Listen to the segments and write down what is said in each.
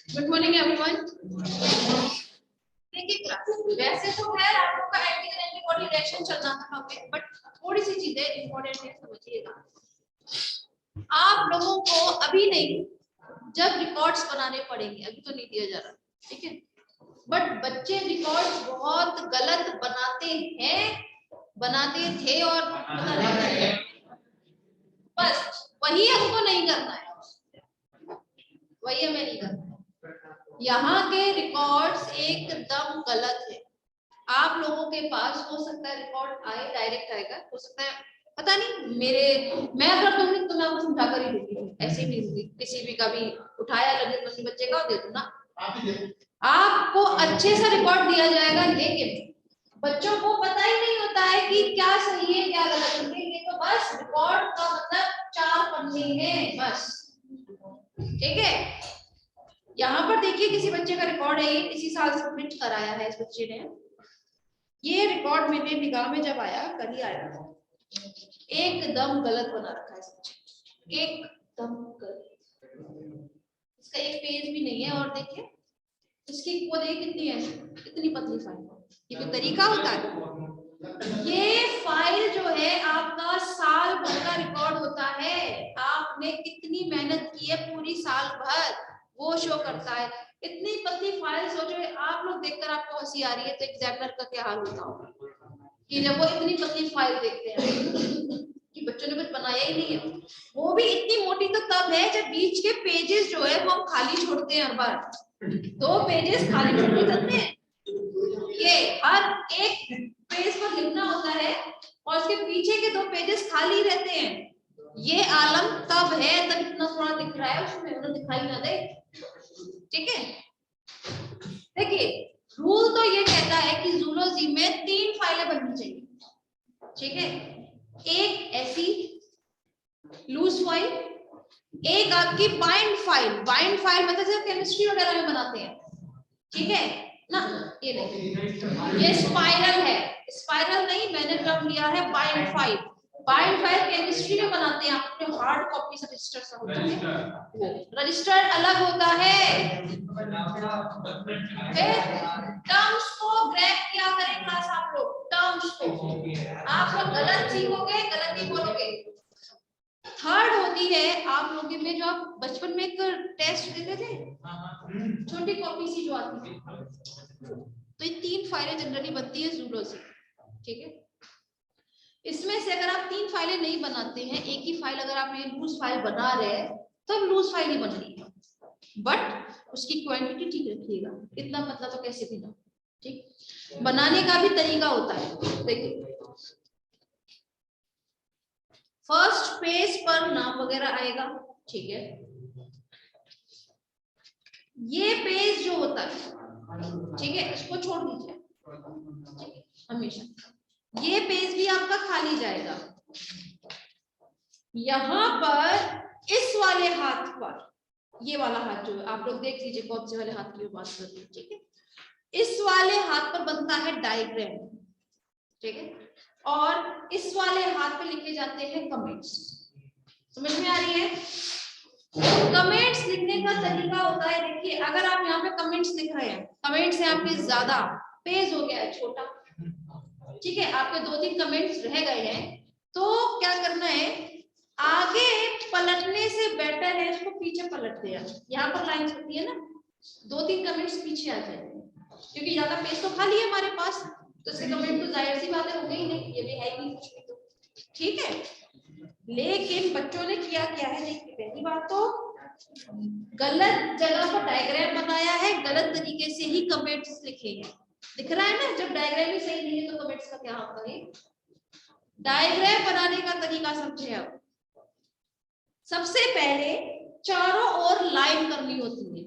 Good morning everyone. देखिए class, वैसे तो खैर आप लोग का एंटीजन एंटीबॉडी रिएक्शन चल रहा था टॉपिक, बट थोड़ी सी चीजें इंपॉर्टेंट है, समझिएगा। आप लोगों को अभी नहीं, जब रिकॉर्ड्स बनाने पड़ेंगे, अभी तो नहीं दिया जा रहा, ठीक है। बट बच्चे रिकॉर्ड्स बहुत गलत बनाते हैं, बनाते थे और बना रहे हैं। बस वही हमको नहीं करना है, वही हमें नहीं करना है। यहाँ के रिकॉर्ड्स एकदम गलत है। आप लोगों के पास हो सकता है रिकॉर्ड आए, डायरेक्ट आएगा, हो सकता है पता नहीं। मैं अगर दूंगी तो मैं आपको समझा कर ही दूंगी, ऐसे नहीं दूंगी। किसी भी का भी उठाया लगे तो बच्चे का दे दो ना, आपको अच्छे से रिकॉर्ड दिया जाएगा। लेकिन बच्चों को पता ही नहीं होता है कि क्या सही है क्या गलत है। ये तो बस रिकॉर्ड का मतलब 4 पन्ने हैं बस, ठीक है। यहाँ पर देखिए किसी बच्चे का रिकॉर्ड है, ये इसी साल सबमिट कराया है इस बच्चे ने। ये रिकॉर्ड मेरे निगाह में जब आया, कल ही आया, एकदम गलत बना रखा है इस बच्चे, एकदम गलत। इसका एक पेज भी नहीं है। और देखिए इसकी वो देख कितनी है, इतनी पतली फाइल। ये कोई तरीका होता है? ये फाइल जो है आपका साल भर का रिकॉर्ड होता है। आपने कितनी मेहनत की है पूरी साल भर, वो शो करता है। इतनी पतली फाइल सोचो, आप लोग देखकर आपको हंसी आ रही है, तो एग्जामिनर का क्या हाल होता होगा कि जब वो इतनी पतली फाइल देखते हैं कि बच्चों ने कुछ बनाया ही नहीं है। वो भी इतनी मोटी तो तब है जब बीच के पेजेस जो है वो हम खाली छोड़ते हैं। हर बार 2 पेजेस खाली छोड़ देते हैं। ये हर एक पेज पर लिखना होता है और उसके पीछे के 2 पेजेस खाली रहते हैं। ये आलम तब है, तब इतना थोड़ा दिख रहा है, उसमें उन्हें दिखाई ना दे, ठीक है। देखिए रूल तो ये कहता है कि जूलॉजी में 3 फाइलें बननी चाहिए, ठीक है। एक ऐसी लूज फाइल, एक आपकी बाइंड फाइल। बाइंड फाइल मतलब जैसे केमिस्ट्री वगैरह में बनाते हैं, ठीक है ना। ये देखिए ये स्पाइरल है, स्पाइरल नहीं, मैंने टर्म लिया है bind file. Bind file chemistry में बनाते हैं, आपके हार्ड कॉपी से रजिस्टर सा होता है, रजिस्टर अलग होता है। टर्म्स को ग्रैब किया करें क्लास, आप लोग टर्म्स को। आप लोग गलत सीखोगे, गलत ही बोलोगे। थर्ड होती है आप लोगों में, जो आप बचपन में एक टेस्ट देते थे, छोटी कॉपी सी जो आती है। तो ये 3 फाइलें जनरली बनती है जूलॉजी, ठीक है। इसमें से अगर आप 3 फाइलें नहीं बनाते हैं, एक ही फाइल अगर आप ये लूज फाइल बना रहे हैं, तो लूज फाइल ही बन रही है, बट उसकी क्वांटिटी ठीक रखिएगा। इतना पतला तो कैसे भी ना, ठीक। बनाने का भी तरीका होता है। देखिए फर्स्ट पेज पर नाम वगैरह आएगा, ठीक है। ये पेज जो होता है, ठीक है, इसको छोड़ दीजिए, ठीक है, हमेशा ये पेज भी आपका खाली जाएगा। यहाँ पर इस वाले हाथ पर, ये वाला हाथ जो है, आप लोग देख लीजिए कौन से वाले हाथ की बात कर रही है, ठीक है। इस वाले हाथ पर बनता है डायग्राम, ठीक है, और इस वाले हाथ पे लिखे जाते हैं कमेंट्स। समझ में आ रही है? कमेंट्स लिखने का तरीका होता है, देखिए अगर आप यहाँ पे कमेंट्स लिख रहे हैं, कमेंट्स है आपके ज्यादा, पेज हो गया है छोटा, ठीक है, आपके 2-3 कमेंट्स रह गए हैं, तो क्या करना है, आगे पलटने से बेटर है इसको पीछे पलट दिया। यहाँ पर लाइंस होती है ना, 2-3 कमेंट्स पीछे आ जाए, क्योंकि ज्यादा पेज तो खाली है हमारे पास, तो इसके कमेंट तो जाहिर सी बात है हो गई नहीं, ये भी है ही कुछ भी, तो ठीक है। लेकिन बच्चों ने किया क्या है, देखिए पहली बात तो गलत जगह पर डायग्राम बनाया है, गलत तरीके से ही कमेंट्स लिखे हैं। दिख रहा है ना, जब डायग्राम ही सही नहीं है तो कमेंट्स का क्या होता है। डायग्राम बनाने का तरीका समझे अब। सबसे पहले चारों ओर लाइन करनी होती है,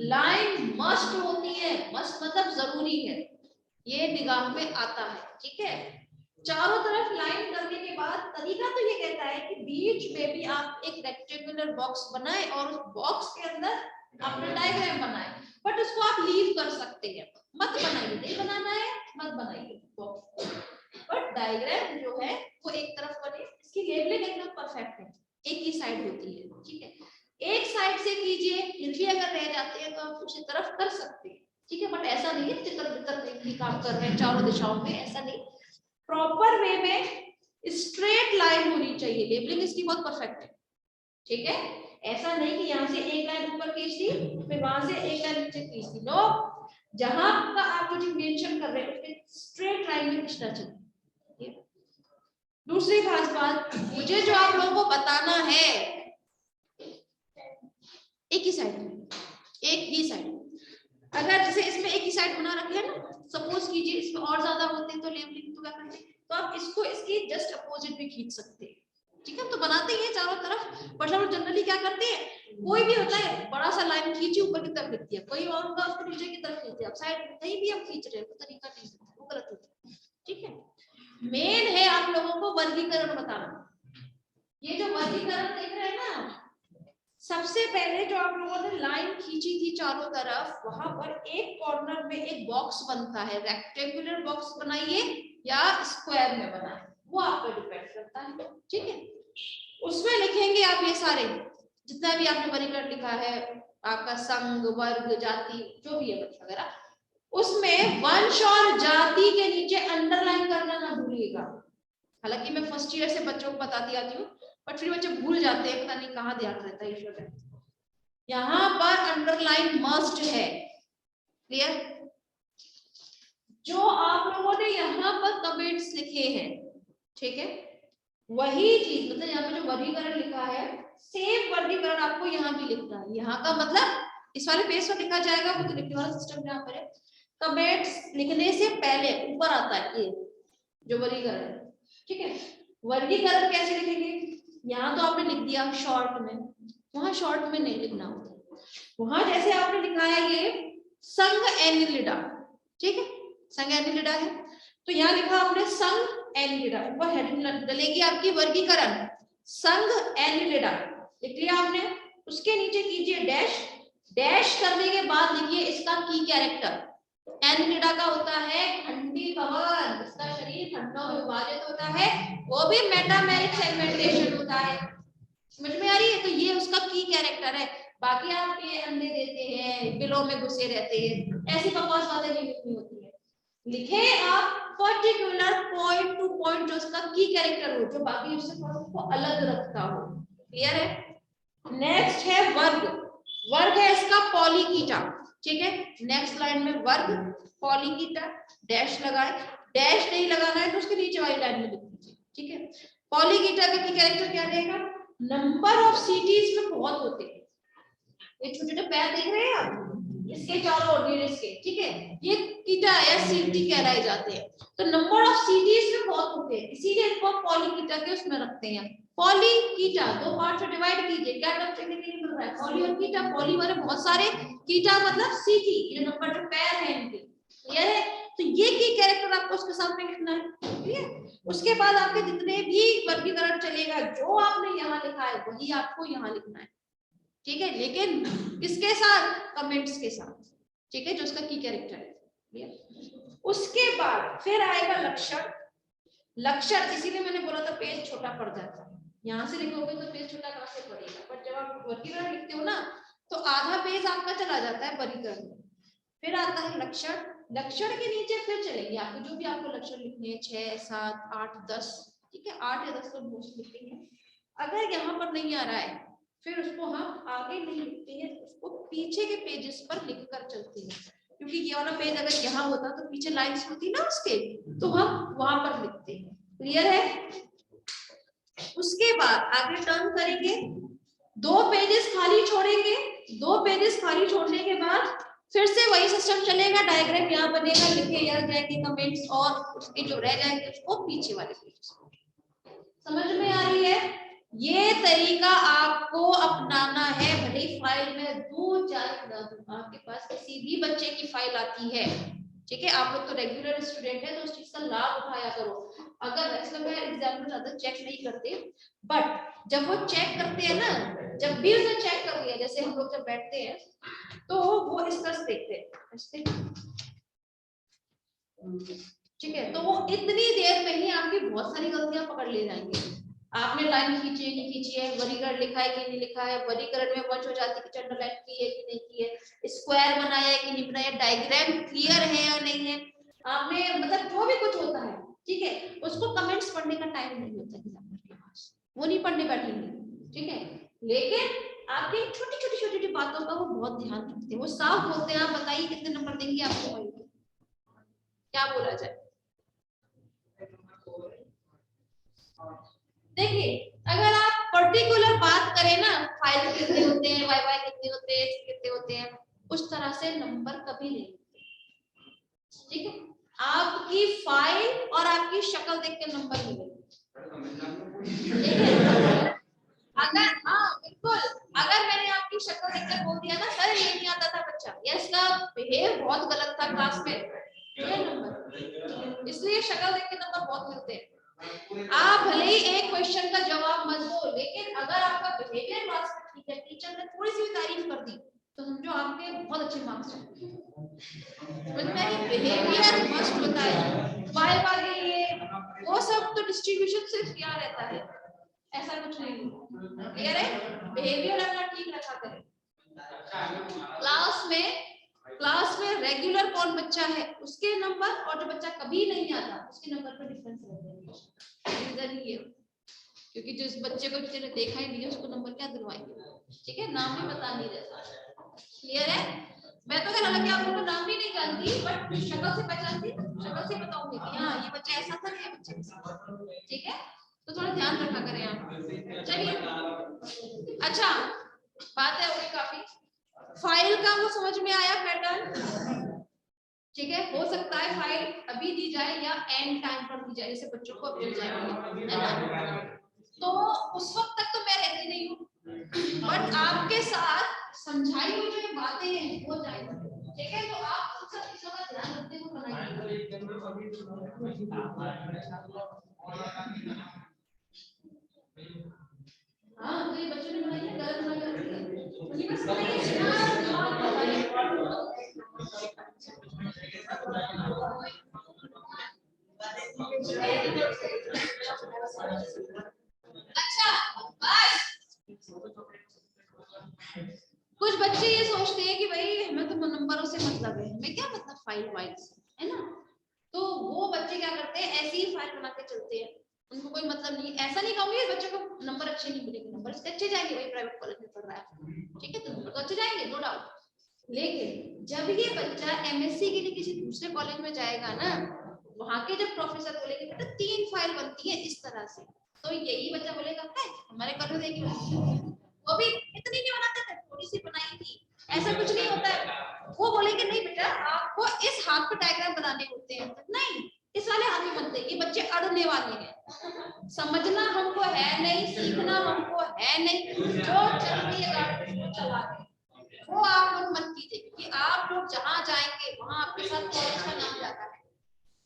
लाइन मस्ट होती है, मस्ट मतलब जरूरी है, ये निगाह में आता है, ठीक है। चारों तरफ लाइन करने के बाद तरीका तो ये कहता है कि बीच में भी आप एक रेक्टेंगुलर बॉक्स बनाएं और उस बॉक्स के अंदर अपना डायग्राम बनाएं, बट उसको आप लीव कर सकते हैं, मत बनाइए, नहीं बनाना है मत बनाइए बॉक्स, बट डायग्राम जो है वो एक तरफ बने। इसकी लेबलिंग एकदम परफेक्ट है, एक ही साइड होती है, ठीक है। एक साइड साइड से कीजिए, फिर भी अगर रह जाते हैं तो आप दूसरी तरफ कर सकते हैं, ठीक है। बट ऐसा नहीं है तितर बितर भी काम कर रहे हैं चारों दिशाओं में, ऐसा नहीं। प्रॉपर वे में स्ट्रेट लाइन होनी चाहिए, लेबलिंग इसकी बहुत परफेक्ट है, ठीक है। ऐसा नहीं कि यहाँ से एक लाइन ऊपर खींच दी फिर वहां से एक लाइन नीचे खींच दी, नो। जहां का आप जो मेंशन कर रहे हैं उसके स्ट्रेट लाइन में खींचना चाहिए। दूसरी खास बात, मुझे जो आप लोगों को बताना है एक ही साइड में, एक ही साइड। अगर जैसे इसमें एक ही साइड बना रखे है ना, सपोज कीजिए इसमें और ज्यादा होते तो लेबलिंग तो क्या करते, तो आप इसको इसकी जस्ट अपोजिट भी खींच सकते हैं, ठीक है। तो बनाते ही है चारों तरफ, बट हम जनरली क्या करते हैं, कोई भी होता है बड़ा सा लाइन खींची ऊपर की तरफ लिख दिया, कोई और होगा उसको नीचे की तरफ खींच दिया, साइड कहीं भी हम खींच रहे हैं वो तरीका नहीं है, वो गलत होता है, ठीक है। मेन है आप लोगों को वर्गीकरण बताना। ये जो वर्गीकरण देख रहे हैं ना, सबसे पहले जो आप लोगों ने लाइन खींची थी चारों तरफ, वहां पर एक कॉर्नर में एक बॉक्स बनता है, रेक्टेंगुलर बॉक्स बनाइए या स्क्वायर में बनाए, वो आप पे डिपेंड करता है, ठीक है। उसमें लिखेंगे आप ये सारे जितना भी आपने वर्गीकरण लिखा है, आपका संघ वर्ग जाति जो भी है वगैरह, उसमें वंश और जाति के नीचे अंडरलाइन करना ना भूलिएगा। हालांकि मैं फर्स्ट ईयर से बच्चों को बताती आती हूँ, बट फिर बच्चे भूल जाते हैं, पता नहीं कहाँ ध्यान रहता है ईश्वर का। यहाँ पर अंडरलाइन मस्ट है, क्लियर। जो आप लोगों ने यहाँ पर कमेंट्स लिखे हैं, ठीक है, वही चीज मतलब यहाँ पे जो वर्गीकरण लिखा है सेम वर्गीकरण आपको यहाँ भी लिखना है। यहाँ का मतलब इस वाले पेज पर लिखा जाएगा, वो तो लिखने वाला सिस्टम यहाँ पर है। कमेंट्स लिखने से पहले ऊपर आता है ये जो वर्गीकरण है, ठीक है। वर्गीकरण कैसे लिखेंगे, यहाँ तो आपने लिख दिया शॉर्ट में, वहां शॉर्ट में नहीं लिखना होता। वहां जैसे आपने लिखा है ये संघ एनिलिडा, ठीक है, संघ एनिलिडा है, तो यहाँ लिखा आपने संघ एनिलिडा, ऊपर हेडिंग डलेगी आपकी वर्गीकरण संघ एनिलिडा, लिख लिया आपने। उसके नीचे कीजिए डैश, डैश करने के बाद लिखिए इसका की कैरेक्टर। एनिलिडा का होता है ठंडी भवन, इसका शरीर खंडों में विभाजित होता है, वो भी मेटामेरिक सेगमेंटेशन होता है, समझ में आ रही है। तो ये उसका की कैरेक्टर है। बाकी आप ये अंडे देते हैं, बिलों में घुसे रहते हैं, ऐसी बकवास बातें नहीं लिखनी होती है। लिखे आप पर्टिकुलर पॉइंट टू पॉइंट जो उसका की कैरेक्टर हो, जो बाकी उससे को अलग रखता हो, क्लियर है। नेक्स्ट है वर्ग, वर्ग है इसका पॉलीकीटा, ठीक है। नेक्स्ट लाइन में वर्ग पॉलीकीटा डैश लगाए, डैश नहीं लगाना है तो उसके नीचे वाली लाइन में लिख दीजिए, ठीक है। पॉलीकीटा का की कैरेक्टर क्या रहेगा, नंबर ऑफ सिटीज में बहुत होते हैं, ये छोटे छोटे पैर देख रहे हैं आप, इसके चारों ओर इसके, ठीक है, ये कीटा या सिटी कहलाए जाते हैं। तो नंबर ऑफ सिटीज में बहुत होते हैं, इसीलिए इनको पॉलीकीटा के उसमें रखते हैं। पॉलीकीटा दो पार्ट में डिवाइड कीजिए, क्या टर्म सीखने के लिए मिल रहा है, पॉली और कीटा। पॉली वाले बहुत सारे, कीटा मतलब सिटी, ये नंबर जो पैर है इनके, क्लियर है। तो ये की कैरेक्टर आपको उसके सामने लिखना है, क्लियर। उसके बाद आपके जितने भी वर्गीकरण चलेगा, जो आपने यहाँ लिखा है वही आपको यहाँ लिखना है, ठीक है, लेकिन किसके साथ, कमेंट्स के साथ, ठीक है, जो उसका की कैरेक्टर है। उसके बाद फिर आएगा लक्षण, लक्षण इसीलिए मैंने बोला था पेज छोटा पड़ जाता है, यहाँ से लिखोगे तो पेज छोटा कहाँ से पड़ेगा, पर जब आप वर्गीकरण लिखते हो ना तो आधा पेज आपका चला जाता है वर्गीकरण में। फिर आता है लक्षण, लक्षण के नीचे फिर चलेंगे आपको जो भी आपको लक्षण लिखने हैं 6 7 8 10, ठीक है, 8 या 10 तो मोस्ट लिखेंगे। अगर यहाँ पर नहीं आ रहा है फिर उसको हम आगे नहीं लिखते हैं, उसको पीछे के पेजेस पर लिखकर चलते हैं, क्योंकि ये वाला पेज अगर यहाँ होता तो पीछे लाइंस होती ना उसके, तो हम वहां पर लिखते हैं, क्लियर है। उसके बाद आगे टर्न करेंगे, 2 पेजेस खाली छोड़ेंगे, 2 पेजेस खाली छोड़ने के बाद फिर से वही सिस्टम चलेगा, डायग्राम यहाँ बनेगा, लिखे या जाएंगे कमेंट्स, और उसके जो रह जाएंगे उसको पीछे वाले पेजेस। समझ में आ रही है, ये तरीका आपको अपनाना है, भले फाइल में दूं चाहे ना दूं, आपके पास किसी भी बच्चे की फाइल आती है, ठीक है, आप लोग तो रेगुलर स्टूडेंट है तो उस चीज का लाभ उठाया करो। अगर वैसे मैं एग्जाम में ज्यादा चेक नहीं करते, बट जब वो चेक करते हैं ना, जब भी उसने चेक कर लिया, जैसे हम लोग जब बैठते हैं तो वो इस तरह से देखते हैं, ठीक है, तो वो इतनी देर में ही आपकी बहुत सारी गलतियां पकड़ ले जाएंगे, आपने लाइन खींची है नहीं खींची है, वर्गीकरण लिखा है कि नहीं लिखा है, वर्गीकरण में वंश जाति की अंडरलाइन की है कि नहीं की है, स्क्वायर बनाया है कि नहीं बनाया, डायग्राम क्लियर है या नहीं है, आपने मतलब जो भी कुछ होता है, ठीक है, उसको कमेंट्स पढ़ने का टाइम नहीं होता एग्जामिनर के पास, वो नहीं पढ़ने बैठेंगे, ठीक है, लेकिन आपकी छोटी छोटी बातों का वो बहुत ध्यान रखते हैं, वो साफ बोलते हैं। आप बताइए कितने नंबर देंगे आपको, क्या बोला जाए। देखिए अगर आप पर्टिकुलर बात करें ना, फाइल कितने होते हैं, वाई वाई कितने होते हैं, कितने होते हैं, उस तरह से नंबर कभी नहीं, ठीक है, आपकी फाइल और आपकी शक्ल देख के नंबर मिलेंगे। अगर हाँ बिल्कुल, अगर मैंने आपकी शक्ल देख कर बोल दिया ना सर ये नहीं आता था बच्चा, या इसका बिहेव बहुत गलत था क्लास में, ये नंबर, इसलिए शक्ल देख के नंबर बहुत मिलते हैं। आप भले ही एक क्वेश्चन का जवाब मत दो, लेकिन अगर आपका बिहेवियर क्लास में ठीक है, टीचर ने थोड़ी सी भी तारीफ कर दी, तो समझो आपके बहुत अच्छे मार्क्स हैं। बिहेवियर मस्ट होता है, बाय वाले ये वो सब तो डिस्ट्रीब्यूशन सिर्फ क्या रहता है, ऐसा कुछ नहीं, क्लियर है, बिहेवियर अपना ठीक रखा करें। क्लास में रेगुलर कौन बच्चा है उसके नंबर, और जो बच्चा कभी नहीं आता उसके नंबर पे डिफरेंस रहता है, रीजन ये, क्योंकि जिस बच्चे को किसी ने देखा ही नहीं है उसको नंबर क्या दिलवाएंगे, ठीक है, नाम भी पता नहीं रहता, क्लियर है। मैं तो हालांकि आप लोगों को नाम भी नहीं जानती, बट शक्ल से पहचानती, शक्ल से बताऊंगी कि हाँ ये बच्चा ऐसा था, ये बच्चा ऐसा था, ठीक है, तो थोड़ा ध्यान रखा करें आप। चलिए अच्छा, बात है हो गई काफी, फाइल का वो समझ में आया पैटर्न, ठीक है, हो सकता है फाइल अभी दी जाए या एंड टाइम पर दी जाए, जैसे बच्चों को अभी मिल जाएगी, है ना, तो उस वक्त तक तो मैं रहती नहीं हूँ, बट आपके साथ समझाई हुई जो बातें हैं वो जाएंगी, ठीक है, तो आप उन सब चीजों का ध्यान रखते हुए बनाइए। हाँ तो ये बच्चों ने बनाई है, गलत बनाई है, बस अच्छा बस कुछ बच्चे ये सोचते हैं कि भाई हमें तो नंबरों से मतलब है, हमें क्या मतलब फाइल वाइल है ना, तो वो बच्चे क्या करते हैं ऐसी ही फाइल बना के चलते हैं, उनको कोई मतलब नहीं, ऐसा नहीं कहूंगी बच्चे को नंबर अच्छे नहीं मिलेंगे, नंबर इसके अच्छे जाएंगे, वही प्राइवेट कॉलेज में पढ़ रहा है, ठीक है, तो नंबर तो अच्छे जाएंगे नो डाउट, लेकिन जब ये बच्चा एमएससी के लिए किसी दूसरे कॉलेज में जाएगा ना, वहां के जब प्रोफेसर बोलेंगे बेटा 3 फाइल बनती है इस तरह से, तो यही बच्चा बोलेगा हमारे कॉलेज में देखिए वो भी इतनी नहीं बनाते थे, थोड़ी सी बनाई थी, ऐसा कुछ नहीं होता है, वो बोलेंगे नहीं बेटा आपको इस हाथ पे डायग्राम बनाने होते हैं, नहीं इस वाले हाथ में बनते, ये बच्चे अड़ने वाले हैं, समझना हमको है नहीं, सीखना हमको है नहीं, जो चल रही है गाड़ी वो चला रहे, वो आप लोग मत कीजिए, क्योंकि आप लोग जहाँ जाएंगे वहां आपके साथ कॉलेज का नाम जाता है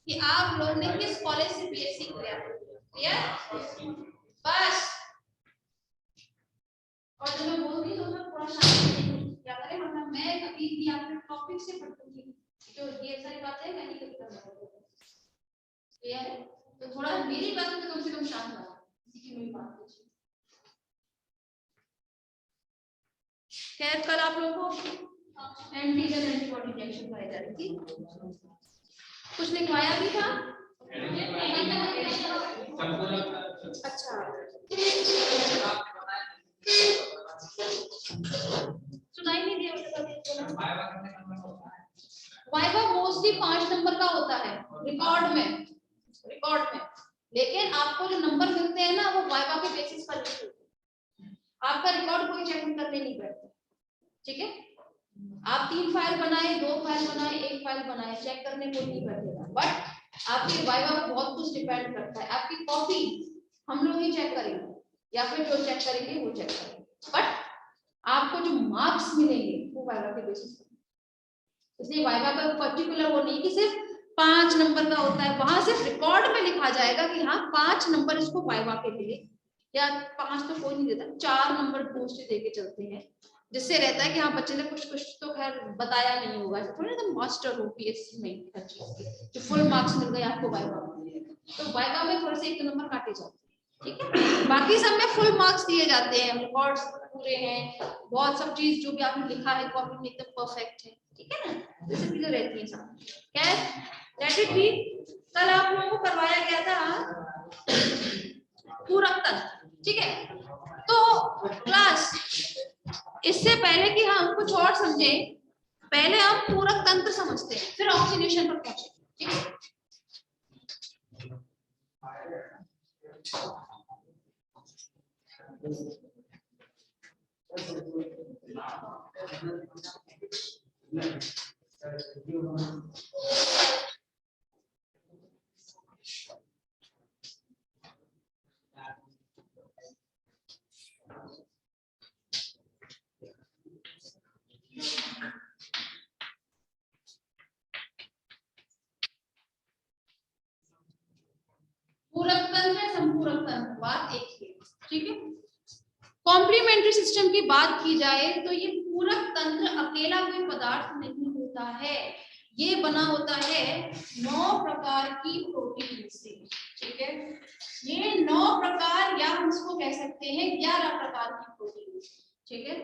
कि आप लोग ने किस कॉलेज से बीएससी किया, क्लियर, बस। और जब मैं बोल रही हूँ तो थोड़ा शांति क्या करें, वरना मैं कभी भी आपके टॉपिक से पढ़ूंगी, तो ये सारी बातें मैं नहीं करता, क्लियर है, तो थोड़ा मेरी बात में कम से कम शांत रहो, किसी की मेरी बात कीजिए। खैर कल आप लोगों को एंटीजन एंटीबॉडी रिएक्शन कराई जा रही थी, कुछ लिखवाया भी था, अच्छा सुनाई नहीं दिया, वाइवा मोस्टली 5 नंबर का होता है रिकॉर्ड में, लेकिन आपको जो नंबर मिलते हैं ना वो वाइवा के बेसिस पर लिखते हैं, आपका रिकॉर्ड कोई चेक करने नहीं बैठता, ठीक है, आप 3 फाइल बनाए, 2 फाइल बनाए, 1 फाइल बनाए, चेक करने कोई नहीं बैठेगा, बट आपके वाइवा पर बहुत कुछ डिपेंड करता है, आपकी कॉपी हम लोग ही चेक करेंगे या फिर जो चेक करेंगे वो चेक करेंगे, बट आपको जो मार्क्स मिलेंगे वो वाइवा के बेसिस पर, इसलिए वाइवा का पर्टिकुलर वो नहीं कि सिर्फ 5 नंबर का होता है, वहां सिर्फ रिकॉर्ड में लिखा जाएगा कि हाँ 5 नंबर इसको वाइवा के मिले, या 5 तो कोई नहीं देता, 4 नंबर मोस्टली देके चलते हैं, जिससे रहता है कि हाँ बच्चे ने कुछ तो खैर बताया नहीं होगा, थोड़ा सा मास्टर हो पीएससी में हर चीज के, जो फुल मार्क्स मिल गए आपको वाइवा, तो वाइवा में थोड़े से 1 नंबर काटे जाते हैं, ठीक है। बाकी सब में फुल मार्क्स दिए जाते हैं, रिकॉर्ड्स पूरे हैं, बहुत सब चीज जो भी आपने लिखा है कॉपी में एकदम परफेक्ट है, ठीक है ना, ये सब चीजें रहती हैं साथ। Let it be. कल आप लोगों को करवाया गया था पूरक तंत्र, ठीक है। तो क्लास, इससे पहले कि हम कुछ और समझें, पहले हम पूरक तंत्र समझते हैं, फिर ऑक्सीडेशन पर पहुंचे, ठीक है। पूरक तंत्र, संपूरक तंत्र, बात एक ही है, ठीक है। कॉम्प्लीमेंट्री सिस्टम की बात की जाए तो ये पूरक तंत्र अकेला कोई पदार्थ नहीं होता है, ये बना होता है 9 प्रकार की प्रोटीन से, ठीक है। ये 9 प्रकार, या हम इसको कह सकते हैं 11 प्रकार की प्रोटीन, ठीक है,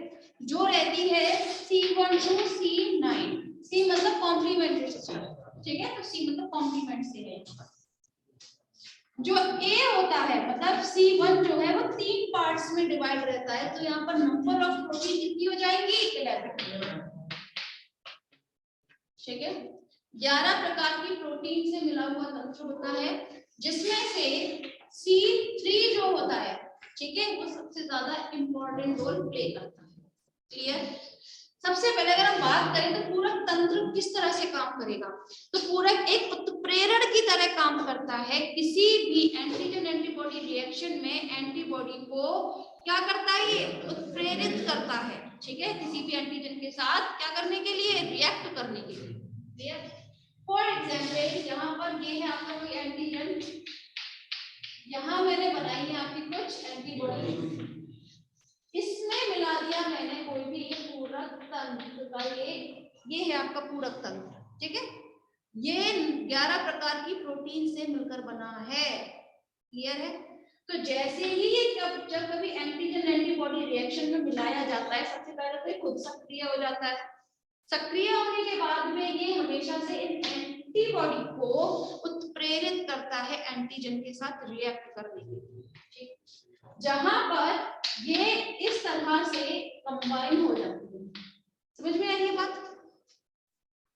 जो रहती है C1 to C9। C मतलब कॉम्प्लीमेंट्री सिस्टम, ठीक है, तो C मतलब कॉम्प्लीमेंट से है। जो A होता है मतलब C1 जो है वो 3 पार्ट्स में डिवाइड रहता है, तो यहाँ पर नंबर ऑफ प्रोटीन कितनी हो जाएंगी? 11, ठीक है। 11 प्रकार की प्रोटीन से मिला हुआ तंत्र होता है, जिसमें से C3 जो होता है, ठीक है, वो सबसे ज्यादा इंपॉर्टेंट रोल प्ले करता है। क्लियर? सबसे पहले अगर हम बात करें तो पूरक तंत्र किस तरह से काम करेगा, तो पूरक एक उत्प्रेरण की तरह काम करता है। किसी भी एंटीजन एंटीबॉडी रिएक्शन में एंटीबॉडी को क्या करता है? ये उत्प्रेरित करता है, ठीक है, किसी भी एंटीजन के साथ क्या करने के लिए? रिएक्ट करने के लिए। फॉर एग्जाम्पल यहाँ पर ये है आपका कोई एंटीजन, यहाँ मैंने बनाई है आपकी कुछ एंटीबॉडी, इसमें मिला दिया मैंने कोई भी पूरक तंत्र का, ये है आपका पूरक तंत्र, ठीक है। ये 11 प्रकार की प्रोटीन से मिलकर बना है। क्लियर है? तो जैसे ही ये जब कभी एंटीजन एंटीबॉडी रिएक्शन में मिलाया जाता है, सबसे पहले तो ये खुद सक्रिय हो जाता है। सक्रिय होने के बाद में ये हमेशा से एंटीबॉडी को उत्प्रेरित करता है एंटीजन के साथ रिएक्ट करने के लिए, ठीक। जहां पर ये इस तरह से कंबाइन हो जाती है, समझ में आ रही है बात?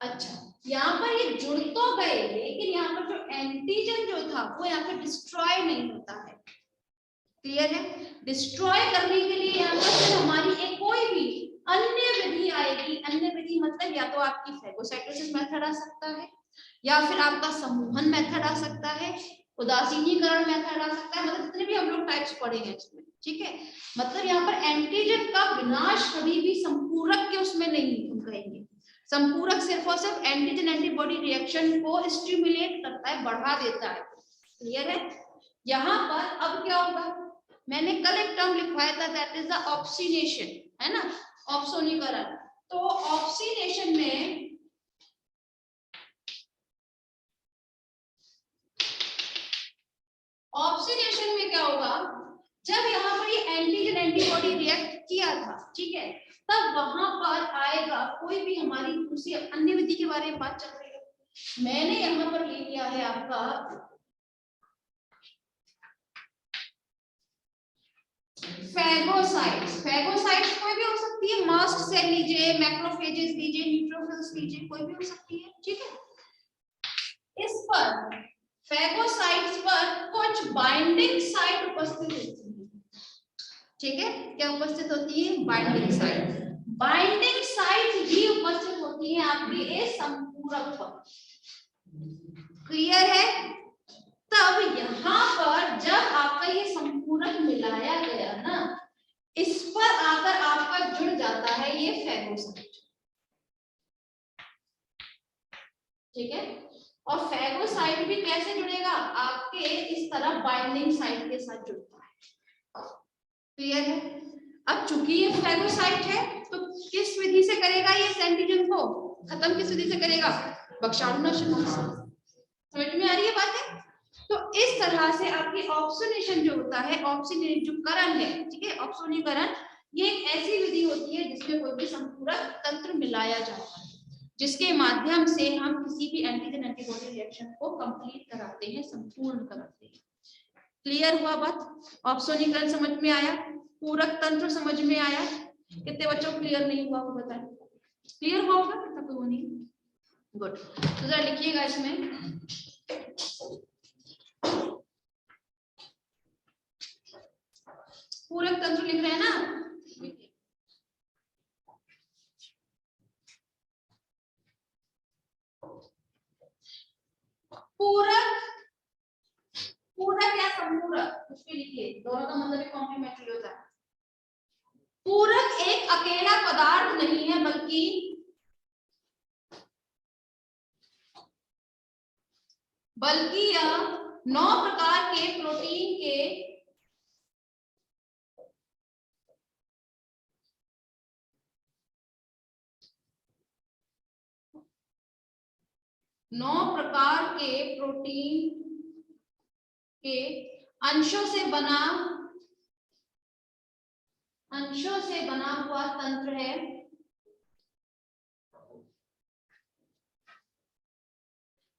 अच्छा, यहाँ पर ये जुड़ तो गए, लेकिन यहाँ पर जो एंटीजन जो था वो यहाँ पर डिस्ट्रॉय नहीं होता है। क्लियर है? डिस्ट्रॉय करने के लिए यहाँ पर हमारी एक कोई भी अन्य विधि आएगी। अन्य विधि मतलब या तो आपकी फैगोसाइटोसिस मेथड आ सकता है, या फिर आपका समूहन मेथड आ सकता है, उदासीनीकरण मेथड आ सकता है, मतलब जितने भी हम लोग टाइप्स पढ़ेंगे इसमें, ठीक है। मतलब यहाँ पर एंटीजन का विनाश कभी भी संपूरक के उसमें नहीं हम कहेंगे। संपूरक सिर्फ और सिर्फ एंटीजन एंटीबॉडी रिएक्शन को स्टिमुलेट करता है, बढ़ा देता है। क्लियर है? यहाँ पर अब क्या होगा, मैंने कल एक टर्म लिखवाया था, दैट इज द ऑक्सीनेशन, है ना, ऑक्सोनीकरण। तो ऑक्सीनेशन में क्या होगा, जब यहाँ पर ये एंटीजन एंटीबॉडी रिएक्ट किया था, ठीक है, तब वहां पर आएगा कोई भी हमारी दूसरी अन्य विधि के बारे में बात चल रही है। मैंने यहाँ पर ले लिया है आपका फैगोसाइट्स। फैगोसाइट्स कोई भी हो सकती है, मास्ट सेल लीजिए, मैक्रोफेजेस लीजिए, न्यूट्रोफिल्स लीजिए, कोई भी हो सकती है, ठीक है। इस पर फैगोसाइट्स पर कुछ बाइंडिंग साइट उपस्थित होती है, ठीक है। क्या उपस्थित होती है? Binding site. बाइंडिंग साइट भी उपस्थित होती है आपके इस संपूरक पर। क्लियर है? तब यहाँ पर जब आपका ये संपूरक मिलाया गया ना, इस पर आकर आपका जुड़ जाता है ये फैगोसाइट, ठीक है। और फैगोसाइट भी कैसे जुड़ेगा? आपके इस तरह बाइंडिंग साइट के साथ जुड़ता है। क्लियर है? अब चूंकि ये फैगोसाइट है तो किस विधि से करेगा ये एंटीजन को खत्म? किस विधि से करेगा? बक्षाणुनाशन से। समझ में आ रही है बातें? तो इस तरह से आपकी ऑक्सीनेशन जो होता है, ऑक्सीकरण है, ठीक है, ऑक्सीकरण ये एक ऐसी विधि होती है जिसमें कोई भी संपूरक तंत्र मिलाया जाता है, जिसके माध्यम से हम किसी भी एंटीजन एंटीबॉडी रिएक्शन को कंप्लीट कराते हैं, संपूर्ण कराते हैं। क्लियर हुआ बात? ऑक्सीकरण समझ में आया, पूरक तंत्र समझ में आया? कितने बच्चों को क्लियर नहीं हुआ वो बताएं? क्लियर हुआ होगा? तब तो वो नहीं। गुड, तो जरा लिखिएगा इसमें, पूरक तंत्र लिख रहे हैं ना? पूरक, पूरक या संपूरक कुछ भी लिखिए, दोनों का मतलब कॉम्प्लीमेंट्री होता है। पूरक एक अकेला पदार्थ नहीं है, बल्कि यह 9 प्रकार के प्रोटीन के अंशों से बना हुआ तंत्र है,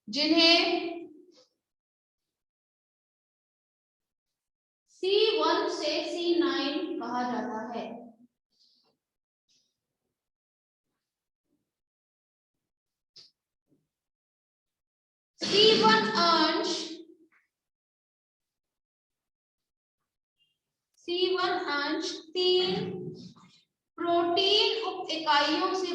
जिन्हें C1 से C9 कहा जाता है। C1 अंश 3 प्रोटीन उप इकाइयों से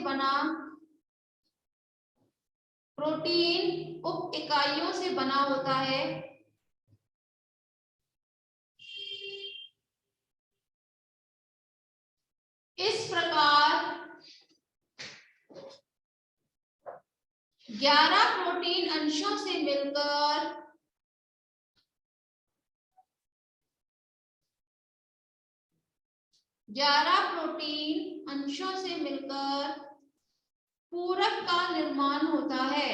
बना होता है। इस प्रकार 11 प्रोटीन अंशों से मिलकर पूरक का निर्माण होता है।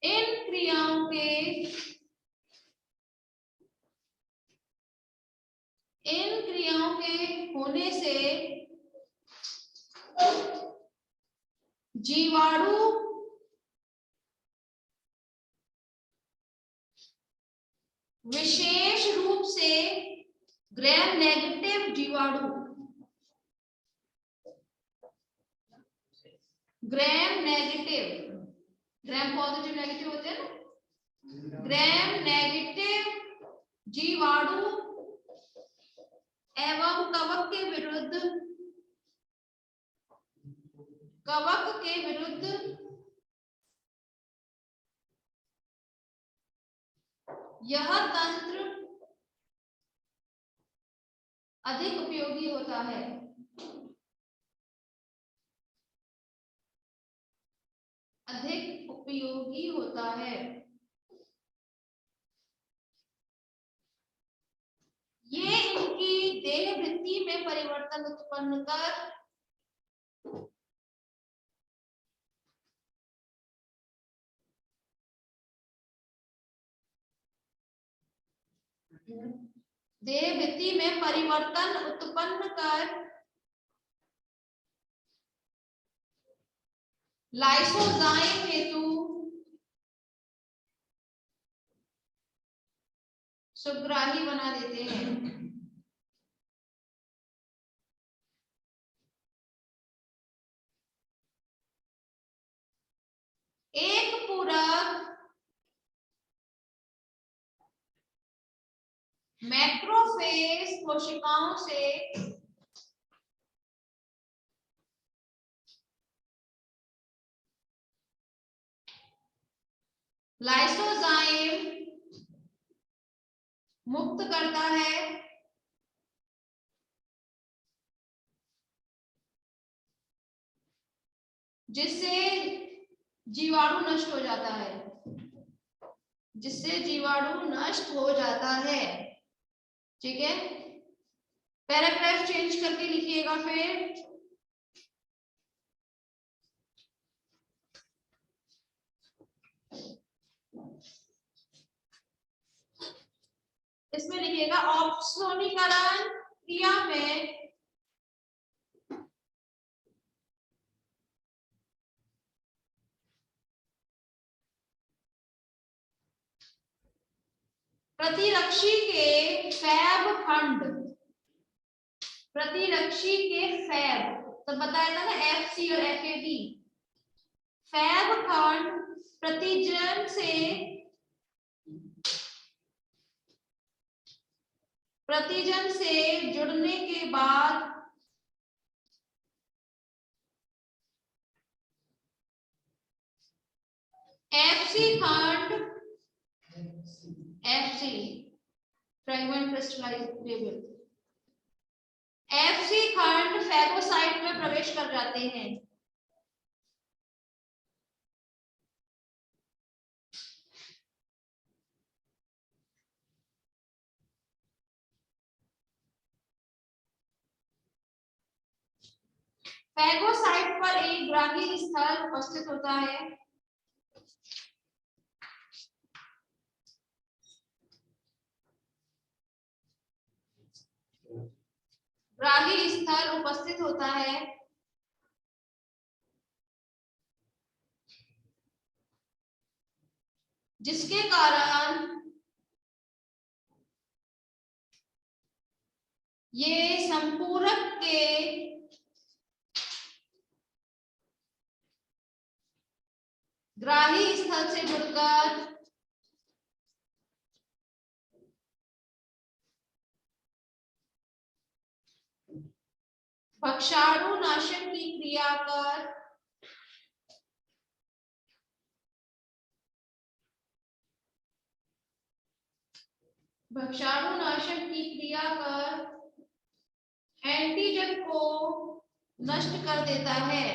इन क्रियाओं के होने से जीवाणु विशेष रूप से ग्राम नेगेटिव जीवाणु, ग्राम पॉजिटिव नेगेटिव होते हैं ना, ग्राम नेगेटिव जीवाणु एवं कवक के विरुद्ध यह तंत्र अधिक उपयोगी होता है। ये इनकी देह वृत्ति में परिवर्तन उत्पन्न कर लाइसोजाइम हेतु सुग्राही बना देते हैं। एक पूरक मैक्रोफेज कोशिकाओं से लाइसोजाइम मुक्त करता है, जिससे जीवाणु नष्ट हो जाता है, ठीक है, पैराग्राफ चेंज करके लिखिएगा। फिर इसमें लिखिएगा औपसोनीकरण क्रिया में प्रतिरक्षी के फैब खंड, प्रतिरक्षी के फैब तो बताया था ना, FC और FAB, फैब खंड प्रतिजन से जुड़ने के बाद FC खंड, FC फ्रैगमेंट क्रिस्टलाइजेबल, FC खंड फैगोसाइट में प्रवेश कर जाते हैं। फैगोसाइट पर एक ग्राही स्थल उपस्थित होता है। ग्राही स्थल उपस्थित होता है जिसके कारण ये संपूरक के ग्राही स्थल से जुड़कर भक्षाणुनाशन की क्रिया कर एंटीजन को नष्ट कर देता है।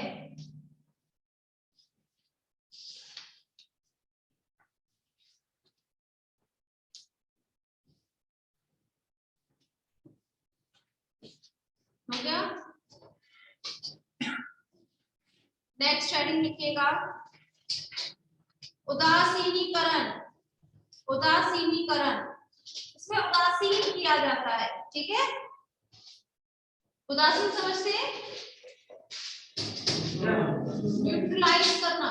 हो गया? नेक्स्ट हेडिंग लिखिएगा उदासीनीकरण। उदासीनीकरण, इसमें उदासीन किया जाता है। ठीक है, उदासीन समझते हैं, न्यूट्रलाइज करना,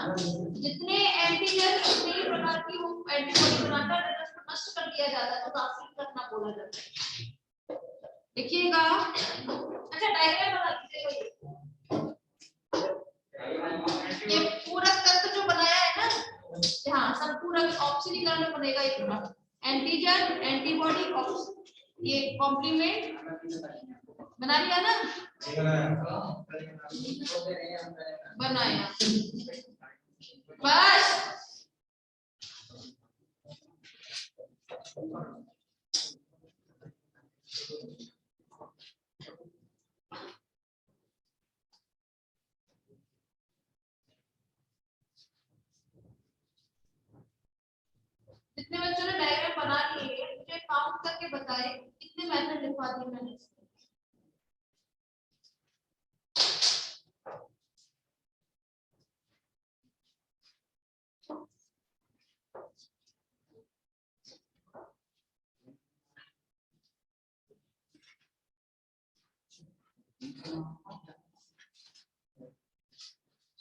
जितने एंटीजन उतने प्रकार की वो एंटीबॉडी बनाकर उसको नष्ट कर दिया जाता है, उदासीन करना बोला जाता है। देखिएगा, अच्छा डायग्राम बना लीजिएगा। ये पूरक तंत्र जो बनाया है ना, हाँ संपूरक ऑक्सीकरण में बनेगा ये पूरा, एंटीजन एंटीबॉडी ये कॉम्प्लीमेंट बना लिया ना, बनाया बस। जितने बच्चों ने डायग्राम बना लिए मुझे काउंट करके बताए कितने मेथड लिखवा दिए मैंने।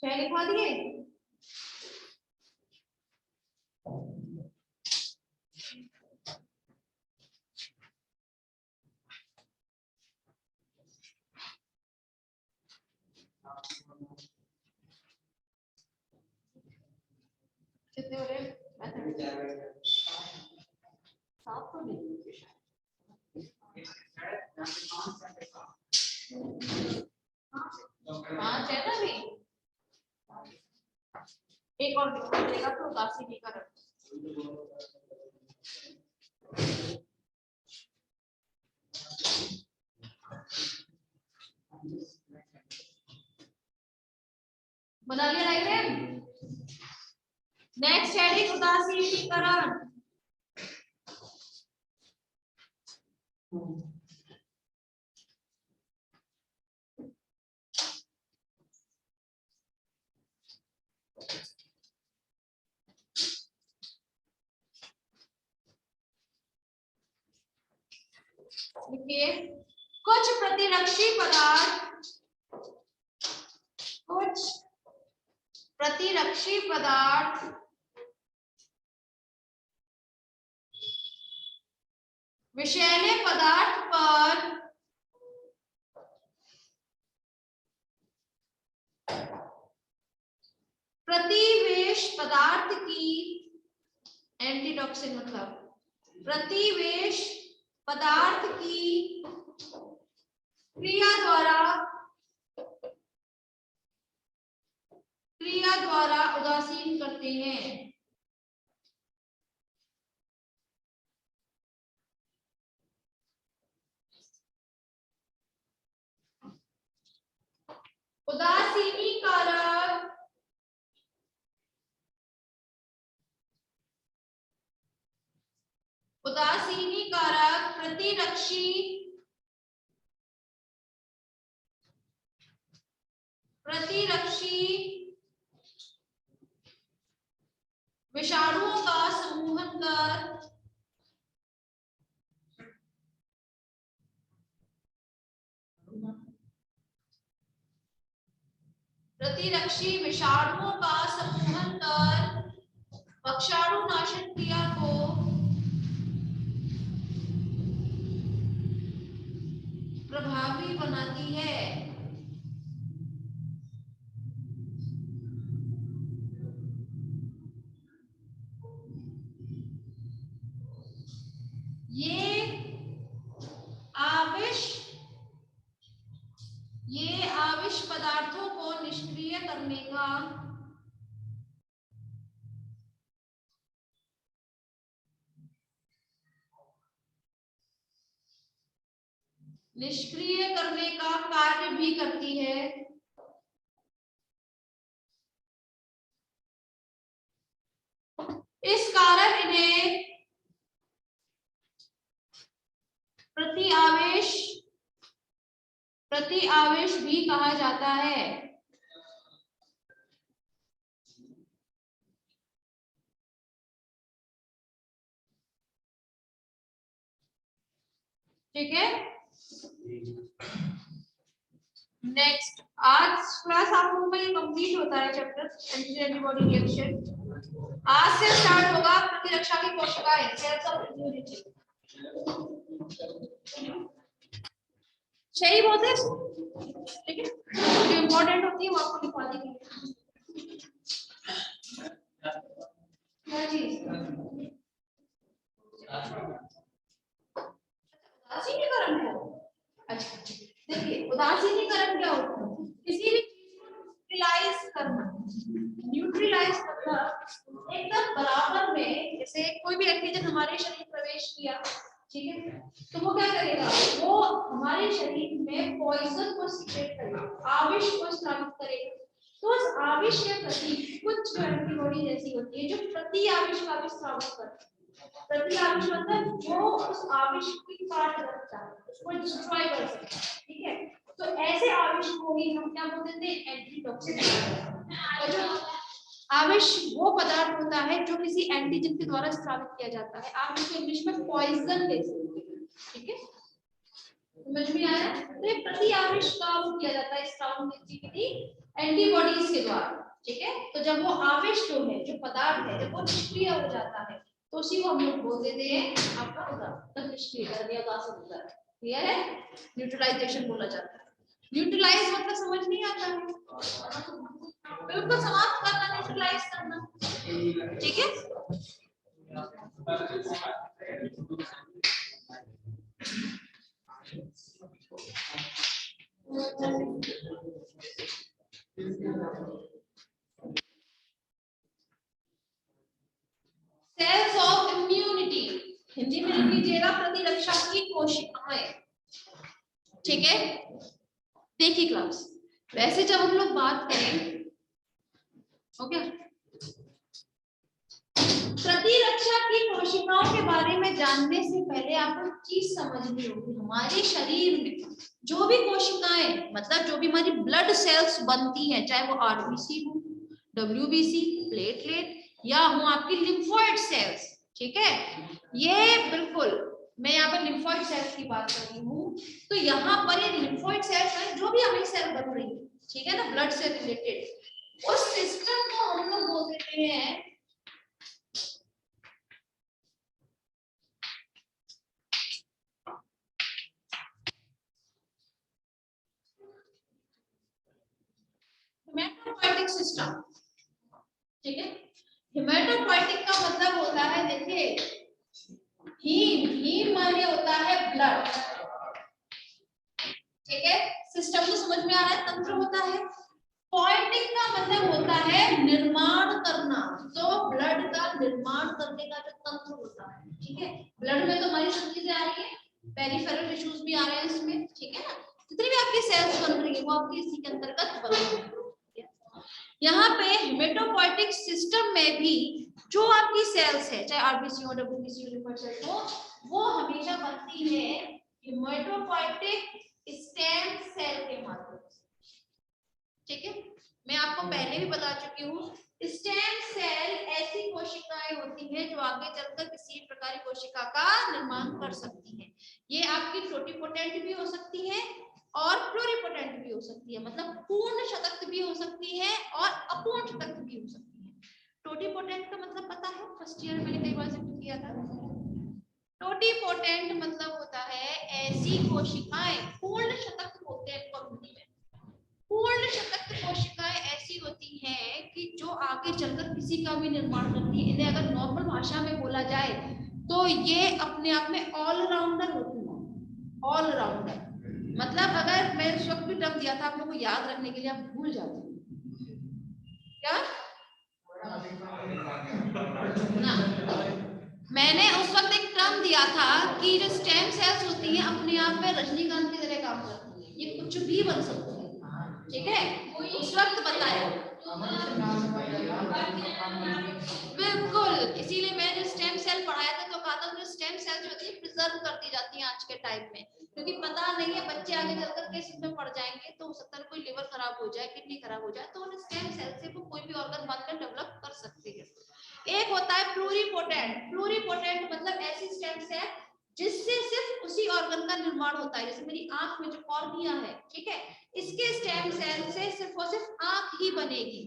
छह लिखवा दिए। कितने हो रहे? सात तो नहीं, पांच है ना भी, एक और लिख देगा तो उदासीनीकरण। बना लिया डायग्राम। Next heading उदासीनीकरण। देखिए, कुछ प्रतिरक्षी पदार्थ विषैले पदार्थ पर प्रतिवेश पदार्थ की, एंटीटॉक्सिन मतलब प्रतिवेश पदार्थ की क्रिया द्वारा उदासीन करते हैं। उदासीनीकारक प्रतिरक्षी विषाणुओं का समूहन कर भक्षाणुनाशन क्रिया को प्रभावी बनाती है। ये आविश पदार्थों को निष्क्रिय करने का कार्य भी करती है। इस कारण इन्हें प्रति आवेश भी कहा जाता है। ठीक है, नेक्स्ट आज क्लास आप लोगों का ये कंप्लीट होता है चैप्टर एंटीबॉडी रिएक्शन। आज से स्टार्ट होगा प्रतिरक्षा की कोशिकाएं, सेल्स ऑफ इम्यूनिटी। सही बात है, ठीक है, जो इम्पोर्टेंट होती है वो आपको लिखवा देंगे। क्या चीज उदासीनीकरण है? अच्छा, देखिए उदासीनीकरण क्या होता है? किसी भी चीज को न्यूट्रलाइज करना। न्यूट्रलाइज मतलब एकदम बराबर में, जैसे कोई भी एंटीजन हमारे शरीर प्रवेश किया, ठीक है, तो वो क्या करेगा? वो हमारे शरीर में पॉइजन को सीक्रेट करेगा, आविष को स्रावित करेगा। तो उस आविष के प्रति कुछ एंटीबॉडी जैसी होती है जो प्रति आविष का भी स्रावित करती है। प्रति आविष मतलब जो उस आविष की काट सकता है, उसको डिस्ट्रॉय कर सकता है, ठीक है। तो ऐसे आविष को ही हम क्या बोलते हैं? एंटीटॉक्सिन। और जो आविष वो पदार्थ होता है जो किसी एंटीजन के द्वारा स्रावित किया जाता है। आप इसको इंग्लिश में पॉइजन ले सकते हैं, ठीक है, समझ में आया? तो ये प्रति आविष का किया जाता है स्राव एंटीबॉडीज के द्वारा, ठीक है। तो जब वो आविष जो है, जो पदार्थ है, जब वो निष्क्रिय हो जाता है तो उसी को हम लोग बोल देते हैं आपका निष्क्रियकरण या उदासीनीकरण। क्लियर है? न्यूट्रलाइजेशन बोला जाता है। न्यूट्रलाइज मतलब समझ नहीं आता है? बिल्कुल समाप्त करना, न्यूट्रलाइज करना, ठीक है। सेल्स ऑफ इम्यूनिटी, हिंदी में लिख लीजिएगा प्रतिरक्षा की कोशिकाएं, ठीक है। देखिए क्लास, वैसे जब हम लोग बात करें, ओके, प्रतिरक्षा की कोशिकाओं के बारे में जानने से पहले आपको चीज समझनी होगी। हमारे शरीर में जो भी कोशिकाएं, मतलब जो भी हमारी ब्लड सेल्स बनती हैं, चाहे वो आरबीसी हो, डब्ल्यूबीसी, प्लेटलेट या हो आपकी लिम्फोइड सेल्स, ठीक है, ये बिल्कुल मैं यहाँ पर लिम्फोइड सेल्स की बात कर रही हूँ, तो यहाँ पर ये लिम्फोइड सेल्स है, जो भी हमें सेल बन रही है, ठीक है ना, ब्लड से रिलेटेड, उस सिस्टम को हम लोग बोल देते हैं हेमेटोपोइटिक सिस्टम। ठीक है, हेमेटोपोइटिक का मतलब होता है, देखिए हीम माने होता है ब्लड, ठीक है, सिस्टम तो समझ में आ रहा है, तंत्र होता है। पोइटिक का मतलब होता है निर्माण करना, तो ब्लड का निर्माण करने का जो तंत्र होता है, ठीक है, ब्लड में तो हमारी सब चीजें आ रही है, पेरिफेरल टिश्यूज भी आ रहे हैं इसमें, ठीक है ना, जितनी भी आपकी सेल्स बन रही है वो आपकी इसी के अंतर्गत बन रही है। यहाँ पे हेमेटोपोइटिक सिस्टम में भी जो आपकी सेल्स है, चाहे आरबीसी हो, डब्ल्यूबीसी हो, लिम्फोसाइट हो, वो हमेशा बनती है हेमेटोपोइटिक स्टेम सेल के माध्यम से। ठीक है, मैं आपको पहले भी बता चुकी हूँ, स्टेम सेल ऐसी कोशिकाएं होती हैं जो आगे चलकर किसी प्रकार की कोशिका का निर्माण कर सकती हैं। ये आपकी टोटिपोटेंट भी हो सकती है और प्लूरिपोटेंट भी हो सकती है, मतलब पूर्ण शतक भी हो सकती है और अपूर्ण शतक भी हो सकती है। टोटिपोटेंट का मतलब पता है, फर्स्ट ईयर मैंने कई बार जिक्र किया था। टोटिपोटेंट मतलब होता है ऐसी कोशिकाएं, पूर्ण शतक होते हैं पंक्ति में, पूर्ण शतक कोशिकाएं ऐसी होती हैं कि जो आगे चलकर किसी का भी निर्माण करती है। इन्हें अगर नॉर्मल भाषा में बोला जाए तो ये अपने आप में ऑलराउंडर होती है। ऑलराउंडर मतलब, अगर मैं उस वक्त भी टर्म दिया था आप लोगों को याद रखने के लिए, आप भूल जाते क्या ना, मैंने उस वक्त एक टर्म दिया था कि जो स्टेम सेल्स होती हैं अपने आप में रजनीकांत की तरह काम करती हैं, ये कुछ भी बन सकती है, ठीक है, उस वक्त बताया बिल्कुल, इसीलिए मैंने जो स्टेम सेल पढ़ाया था तो कहा था जो स्टेम सेल जो होती है प्रिजर्व कर दी जाती है आज के टाइम में, क्योंकि पता नहीं है बच्चे आगे चलकर किस में पड़ जाएंगे, तो हो सकता है कोई लिवर खराब हो जाए, किडनी खराब हो जाए, तो उन स्टेम सेल से वो कोई भी ऑर्गन बनकर डेवलप कर सकती है। एक होता है प्लूरिपोटेंट, प्लूरिपोटेंट मतलब ऐसी स्टेम सेल जिससे सिर्फ उसी ऑर्गन का निर्माण होता है, जैसे मेरी आंख में जो कॉर्निया है, ठीक है, इसके स्टेम सेल से सिर्फ और सिर्फ आंख ही बनेगी,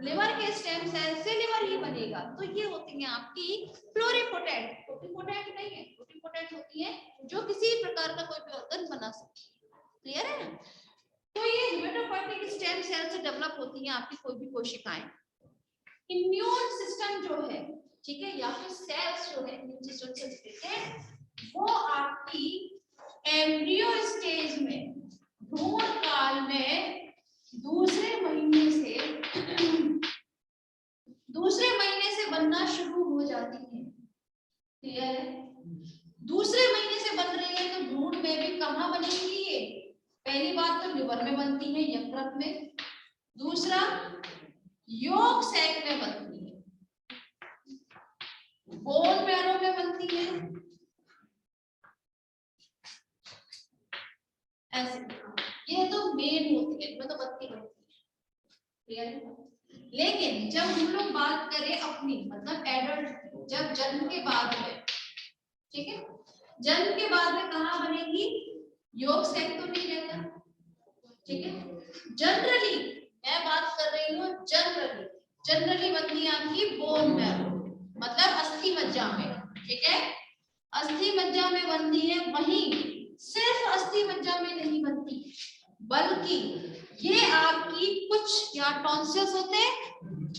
लिवर के स्टेम सेल से लिवर ही बनेगा, तो ये होती है आपकी प्लूरिपोटेंट। टोटिपोटेंट नहीं है, टोटिपोटेंट होती है जो किसी प्रकार का कोई भी ऑर्गन बना सकती है। क्लियर है ना? तो ये हेमेटोपोइटिक स्टेम सेल से डेवलप होती है आपकी कोई भी कोशिकाएं। इम्यून सिस्टम जो है, ठीक है, या फिर सेल्स जो है इम्यून सिस्टम से रिलेटेड, वो आपकी एम्ब्रियो स्टेज में, भ्रूण काल में दूसरे महीने से बनना शुरू हो जाती है। क्लियर है? दूसरे महीने से बन रही है तो भ्रूण में भी कहाँ बनेगी ये? पहली बात तो लिवर में बनती है, यकृत में, दूसरा यॉर्क सैक में बनती है, बोन मैरो में बनती है, ऐसे। ये तो मेन होती है, इनमें तो बनती रहती है। क्लियर है? लेकिन जब हम लोग बात करें अपनी, मतलब एडल्ट, जब जन्म के बाद में, ठीक है, जन्म के बाद में कहाँ बनेगी? यॉर्क सैक तो नहीं रहता, ठीक है, जनरली मैं बात कर रही हूँ, जनरली बनती है आपकी बोन मैरो, मतलब अस्थि मज्जा में, ठीक है, अस्थि मज्जा में बनती है। वहीं सिर्फ अस्थि मज्जा में नहीं बनती, बल्कि ये आपकी कुछ या टॉन्सिल्स होते हैं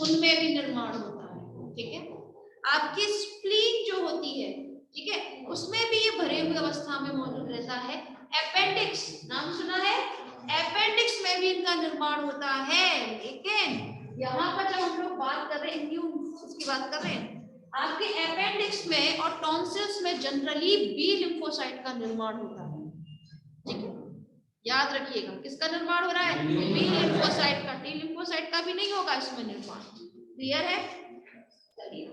उनमें भी निर्माण होता है, ठीक है, आपकी स्प्लीन जो होती है, ठीक है, उसमें भी ये भरे हुए अवस्था में मौजूद रहता है। अपेंडिक्स नाम सुना है? अपेंडिक्स में भी इनका निर्माण होता है। लेकिन यहाँ पर जब हम लोग बात कर रहे हैं इम्यून की बात कर रहे हैं, आपके अपेंडिक्स में और टॉन्सिल्स में जनरली बी लिम्फोसाइट का निर्माण होता है, ठीक है, याद रखिएगा किसका निर्माण हो रहा है? बी लिम्फोसाइट का, टी लिम्फोसाइट का भी नहीं होगा इसमें निर्माण। क्लियर है? चलिए,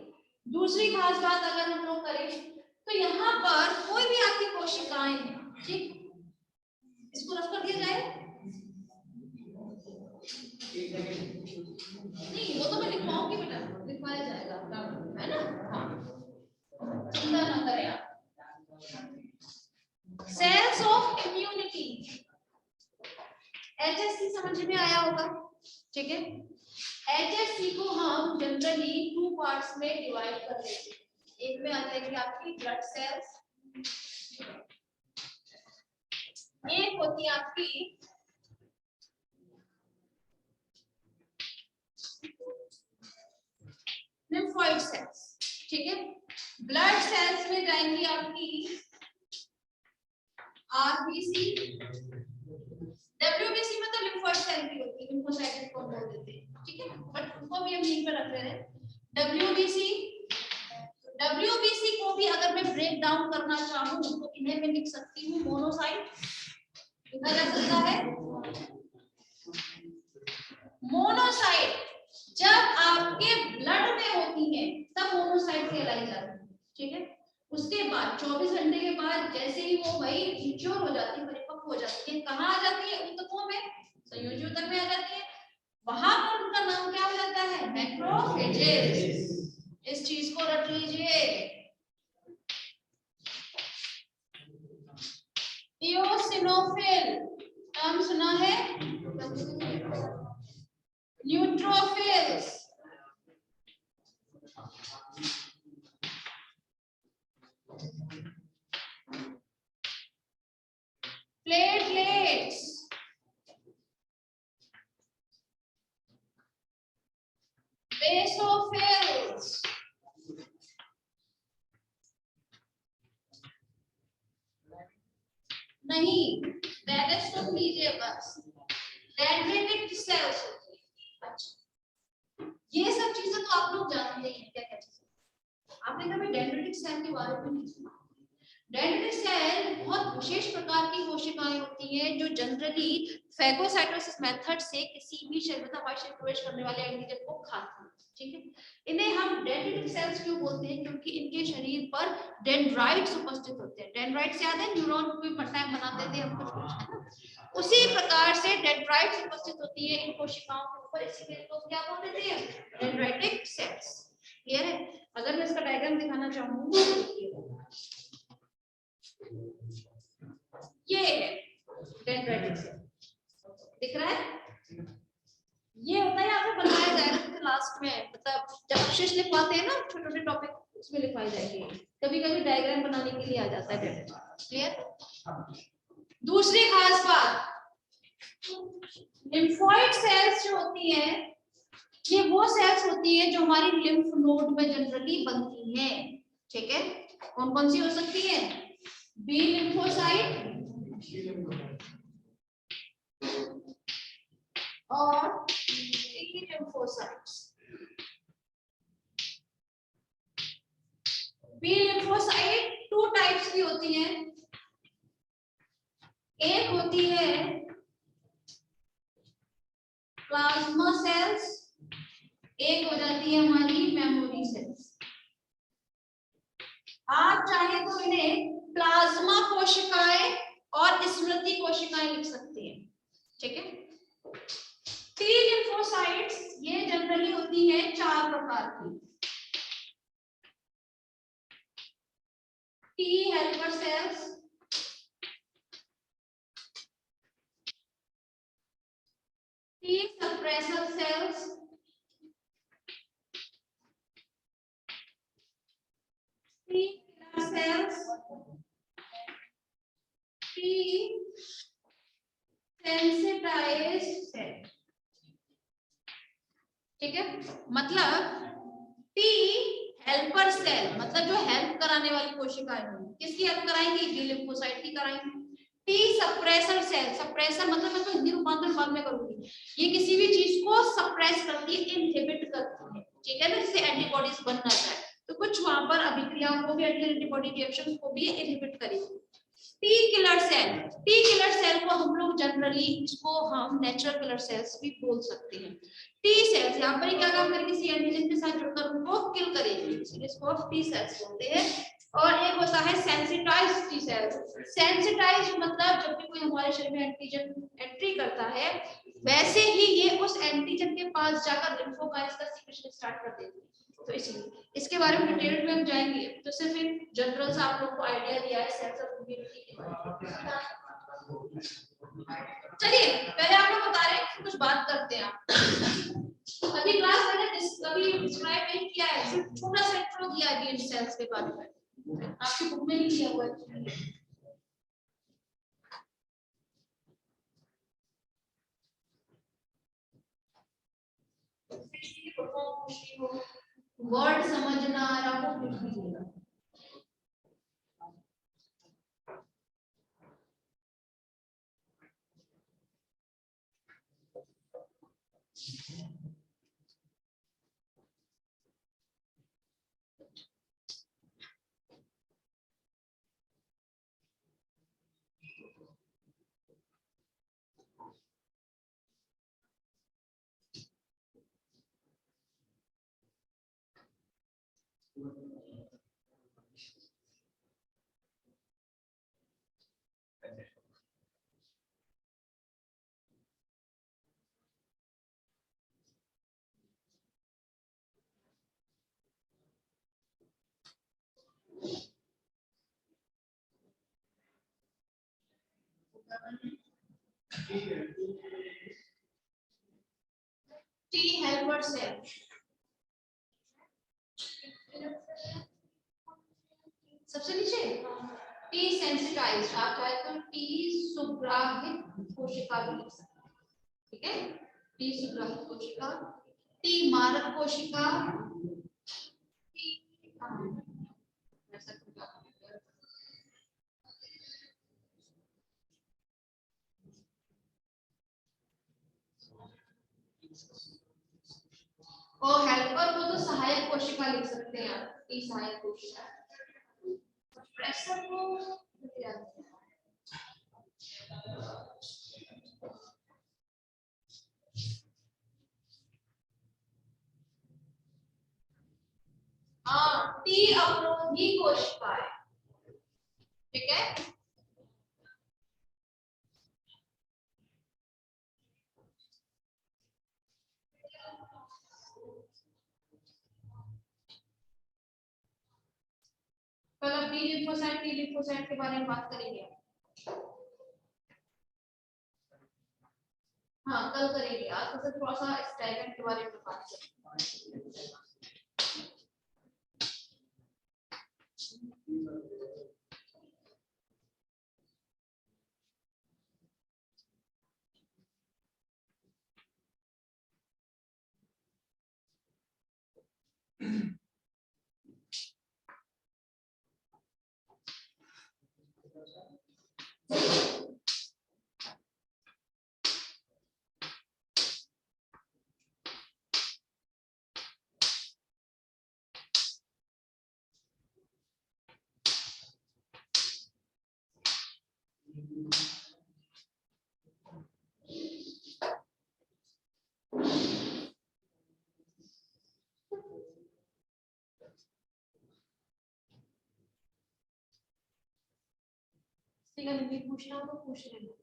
दूसरी खास बात अगर हम लोग करें तो यहाँ पर कोई भी आपकी कोशिकाएं हैं, ठीक, इसको रफ कर दिया जाए, नहीं वो तो मैं लिखवाऊंगी बेटा, लिखवाया जाएगा, है ना? हाँ, चिंता ना करें आप। HSC समझ में आया होगा, ठीक है। HSC को हम जनरली 2 पार्ट्स में डिवाइड कर लेते हैं। एक में आ जाएगी आपकी ब्लड सेल्स, एक होती है आपकी लिम्फोइड सेल्स, ठीक है। ब्लड सेल्स में जाएंगी आपकी आरबीसी, डब्ल्यूबीसी में तो लिम्फोइड सेल भी होती है, लिम्फोसाइट को बोल देते हैं, ठीक है, बट उनको भी हम यहीं पर रख रहे हैं। डब्ल्यूबीसी, डब्ल्यूबीसी को भी अगर मैं ब्रेक डाउन करना चाहूँ तो इन्हें मैं लिख सकती हूँ मोनोसाइट, लिखा जा सकता है मोनोसाइट। जब आपके ब्लड में होती है तब मोनोसाइट कहलाई जाती है, ठीक है। उसके बाद 24 घंटे के बाद जैसे ही वो भाई मैच्योर हो जाती है, परिपक्व हो जाती है, कहाँ आ जाती है, ऊतकों में, संयोजी ऊतक में आ जाती है। वहां पर उनका नाम क्या हो जाता है, मैक्रोफेजेस। इस चीज को रख लीजिए। इओसिनोफिल नाम सुना है, न्यूट्रोफिल्स, प्लेटलेट्स, बेसोफिल्स, नहीं डायरेक्ट सुन लीजिए बस, डेंड्रिटिक सेल्स होती है। अच्छा, ये सब चीजें तो आप लोग जानते हैं क्या क्या चीजें, आपने कभी डेंड्रिटिक सेल के बारे में नहीं सुना। डेंड्रिटिक सेल बहुत विशेष प्रकार की कोशिकाएं होती हैं जो जनरली फैगोसाइटोसिस मेथड से किसी भी शरीर में प्रवेश करने वाले एंटीजन को खाती हैं, ठीक है। इन्हें हम डेंड्रिटिक सेल्स क्यों बोलते हैं, क्योंकि इनके शरीर पर डेंड्राइट्स उपस्थित होते हैं। डेंड्राइट्स याद है, न्यूरॉन को भी टाइम बनाते थे हम कुछ है ना, उसी प्रकार से डेंड्राइट्स उपस्थित होती है इन कोशिकाओं के ऊपर, इसीलिए इनको क्या बोल देते हैं, डेंड्राइटिक सेल्स। क्लियर है। अगर मैं इसका डायग्राम दिखाना चाहूँ तो देखिए, ये है डेंड्राइटिक सेल, दिख रहा है, ये होता है आपको बनाया जाएगा क्लास में, मतलब जब अवशेष लिखवाते हैं ना छोटे छोटे टॉपिक, उसमें लिखवाई जाएगी, कभी कभी डायग्राम बनाने के लिए आ जाता है। क्लियर। दूसरी खास बात, लिम्फोइड सेल्स जो होती है, ये वो सेल्स होती है जो हमारी लिम्फ नोड में जनरली बनती है, ठीक है। कौन कौन सी हो सकती है, बी लिम्फोसाइट और T lymphocytes. B lymphocyte 2 types की होती हैं, एक होती है प्लाज्मा सेल्स, एक हो जाती है हमारी मेमोरी सेल्स। आप चाहे तो इन्हें प्लाज्मा कोशिकाएं और स्मृति कोशिकाएं लिख सकते हैं, ठीक है। टी लिम्फोसाइट्स ये जनरली होती है 4 प्रकार की, T helper cells, T suppressor cells, T killer cells, T sensitized cell, ठीक है। मतलब टी हेल्पर सेल मतलब जो हेल्प कराने वाली कोशिकाएं होंगी, किसकी हेल्प कराएंगी, बी लिम्फोसाइट की कराएंगी। टी सप्रेसर सेल, सप्रेसर मतलब मैं तो हिंदी रूपांतरण बाद में करूंगी, ये किसी भी चीज को सप्रेस करती है, इनहिबिट करती है, ठीक है ना, जिससे एंटीबॉडीज बन ना जाए, तो कुछ वहां पर अभिक्रियाओं को भी, एंटीबॉडी रिएक्शंस को भी इनहिबिट करेगी। T killer cell, T killer cell को हम लोग जनरली इसको हम नेचुरल किलर सेल्स भी बोल सकते हैं। टी सेल्स यहाँ पर क्या काम करेगी, किसी एंटीजन के साथ जुड़कर उनको किल करेगी, इसलिए इसको टी सेल्स बोलते हैं। और एक होता है सेंसिटाइज्ड टी सेल्स। सेंसिटाइज्ड मतलब जब भी कोई हमारे शरीर में एंटीजन एंट्री करता है, वैसे ही ये उस एंटीजन के पास जाकर लिम्फोकाइट्स का सीक्रेशन स्टार्ट कर देती है, तो इसलिए इसके बारे में डिटेल में हम जाएंगे, तो सिर्फ एक जनरल सा आप लोगों को आइडिया दिया है सेल्स ऑफ इम्यूनिटी के बारे में। चलिए पहले आप लोग बता रहे हैं, कुछ बात करते हैं। अभी क्लास मैंने अभी डिस्क्राइब नहीं किया है, सिर्फ छोटा सा इंट्रो दिया है इन सेल्स के बारे में, आपकी बुक में नहीं दिया हुआ है। वर्ड समझना आ रहा हो कुछ कीजिएगा। T helper cell, सबसे नीचे T sensitized, आप चाहे तो T सुग्राहित कोशिका भी लिख सकते हैं, ठीक है। T सुग्राहित कोशिका, T मारक कोशिका, और हेल्पर को तो सहायक कोशिका लिख सकते हैं आप, T सहायक कोशिका। प्रेशर को हाँ, T अवरोधी कोशिका है, ठीक है। कल अब टी लिम्फोसाइट के बारे में बात करेंगे। हाँ कल करेंगे, आज तो थोड़ा सा स्टैगन के बारे में बात करेंगे। ठीक है, मुझे पूछना हो तो पूछ लेना।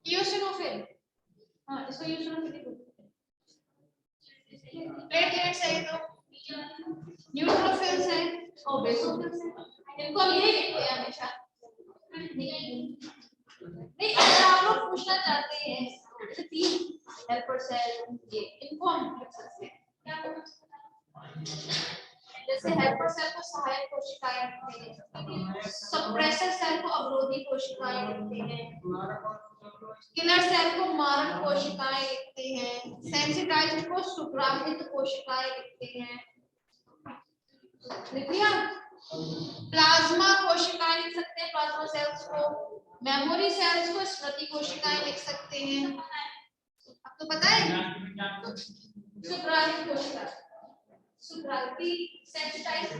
यूसिनोफिल, हाँ इसको यूसिनोफिल बोलते हैं। प्लेटलेट्स है तो न्यूट्रोफिल्स है और बेसोफिल्स है, इनको हम यही लिखते हैं हमेशा। नहीं अगर आप लोग पूछना चाहते हैं जैसे 3 हेल्पर सेल, ये इनको हम लिख सकते हैं क्या? जैसे हेल्पर सेल को सहायक कोशिकाएं लिखते हैं, सप्रेसर सेल को अवरोधी कोशिकाएं लिखते हैं, किलर सेल को मारक कोशिकाएं लिखते हैं, सेंसिटाइज्ड को सुप्राहित कोशिकाएं लिखते हैं, लिख लिया? प्लाज्मा कोशिकाएं लिख सकते हैं, प्लाज्मा सेल्स को, मेमोरी सेल्स को स्मृति कोशिकाएं लिख सकते हैं। अब तो पता है सुप्राहित कोशिका, सुप्राहित सेंसिटाइज्ड